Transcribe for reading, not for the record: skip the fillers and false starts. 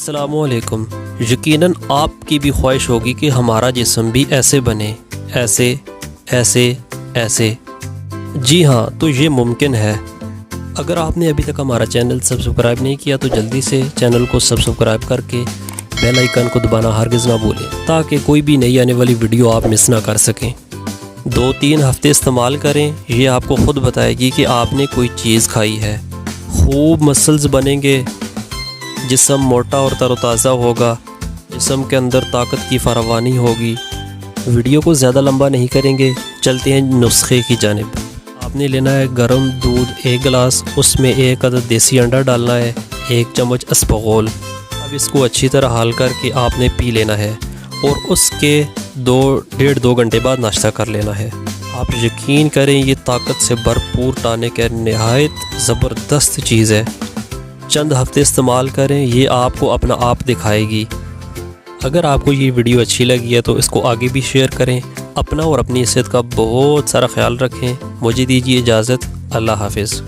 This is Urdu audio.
السلام علیکم۔ یقیناً آپ کی بھی خواہش ہوگی کہ ہمارا جسم بھی ایسے بنے، ایسے ایسے ایسے۔ جی ہاں، تو یہ ممکن ہے۔ اگر آپ نے ابھی تک ہمارا چینل سبسکرائب نہیں کیا تو جلدی سے چینل کو سبسکرائب کر کے بیل آئیکن کو دبانا ہرگز نہ بھولیں تاکہ کوئی بھی نئی آنے والی ویڈیو آپ مس نہ کر سکیں۔ 2-3 ہفتے استعمال کریں، یہ آپ کو خود بتائے گی کہ آپ نے کوئی چیز کھائی ہے۔ خوب مسلز بنیں گے، جسم موٹا اور تر و تازہ ہوگا، جسم کے اندر طاقت کی فراوانی ہوگی۔ ویڈیو کو زیادہ لمبا نہیں کریں گے، چلتے ہیں نسخے کی جانب۔ آپ نے لینا ہے گرم دودھ 1 گلاس، اس میں 1 عدد دیسی انڈا ڈالنا ہے، 1 چمچ اسپغول۔ اب اس کو اچھی طرح حل کر کے آپ نے پی لینا ہے اور اس کے 1.5-2 گھنٹے بعد ناشتہ کر لینا ہے۔ آپ یقین کریں یہ طاقت سے بھرپور ٹانک ہے، نہایت زبردست چیز ہے۔ چند ہفتے استعمال کریں، یہ آپ کو اپنا آپ دکھائے گی۔ اگر آپ کو یہ ویڈیو اچھی لگی ہے تو اس کو آگے بھی شیئر کریں۔ اپنا اور اپنی صحت کا بہت سارا خیال رکھیں۔ مجھے دیجیے اجازت، اللہ حافظ۔